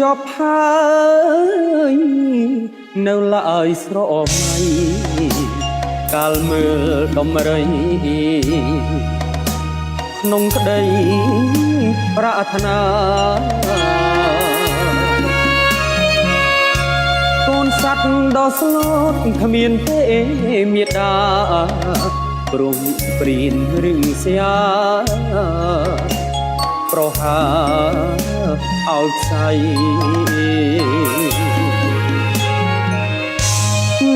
ចប់ហើយនៅឡើយស្រមៃកាលមើលដំរីក្នុងក្តីប្រាថ្នាកូនសត្វដ៏ស្លូតគ្មានទេមេត្តាព្រមព្រៀនរឹងស្យាប្រហាឲ្យផ្សៃ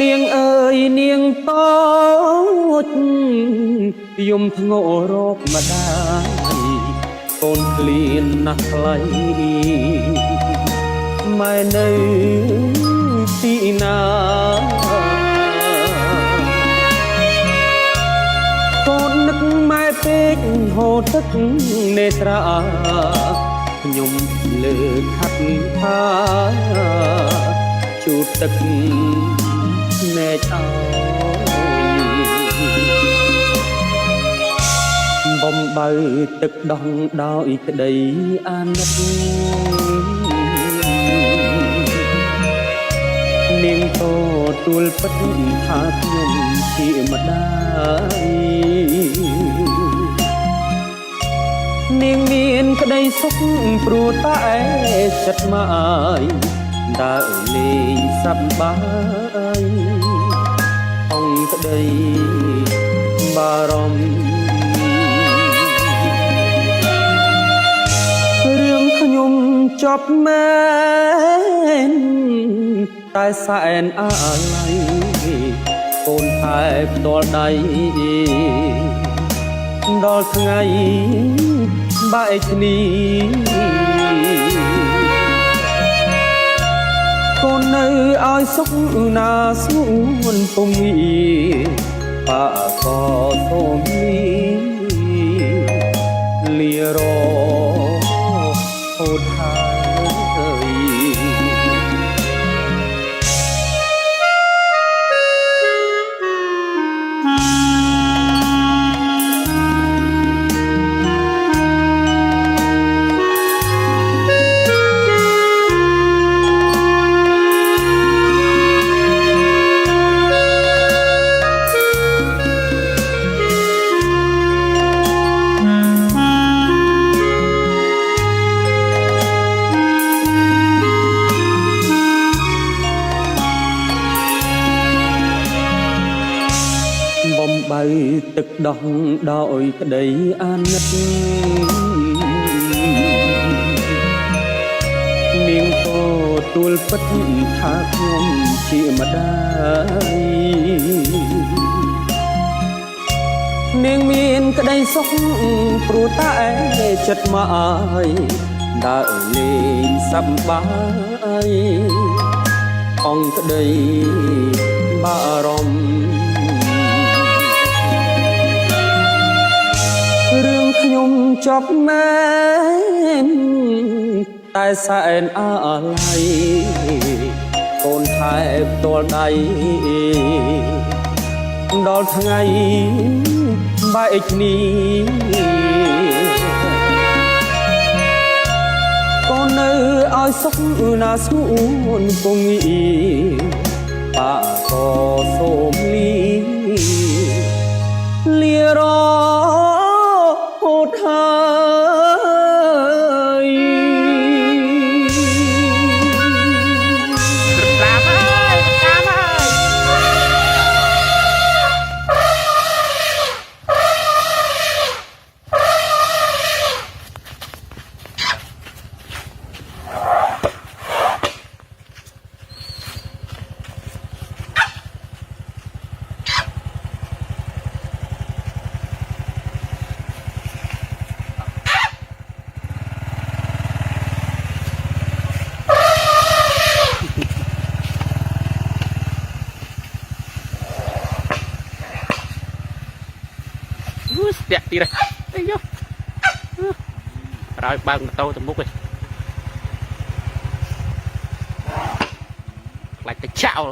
នាងអើយនាងតូចយំធ្ងោរោគម្ដាយកូនឃ្លានណាស់ថ្លៃម៉ែនៅទីណាកូននឹកម៉ែពេកហូរទឹកនេត្រាខ្ញុំលើខាត់ថាជូតទឹកណែចឲ្យបំបើទឹកដងដោយក្តីអាណិតនាងតទួលពិតថាខ្ញុំជាម្ដាយនាងមានក្តីសុខព្រោះតែចិត្តម៉ាយដើរលេងសប្បាយអង្គក្តីបារម្ភរឿងខ្ញុំចប់មែនតែសែនអាឡ័យកូនថែផ្ទាល់ដៃដល់ថ្ងៃបែកគ្នាកូននៅឲ្យសុខណាស្ងួនពុំងារបាក៏សូមលារហូតហើយបើទឹកដោះដោយក្តីអាណិតនាងក៏ទួលពិតថាខ្ញុំជាម្ដាយនាងមានក្តីសុខព្រោះតែចិត្តម៉ាយដើរលេងសប្បាយអង្គក្តីបារម្ភរឿងខ្ញុំចប់មែនតែសែនអាឡ័យកូនថែផ្ទាល់ដៃដល់ថ្ងៃបែកគ្នាកូននៅឲ្យសុខណាស្ងួនពុំងារបាក៏សូមលារហូតហើយតាមហើយតាមហើយស្ទាក់ទៀតអីយោប្រើបើកម៉ូតូទៅមុខឯងខ្លាចតែចោល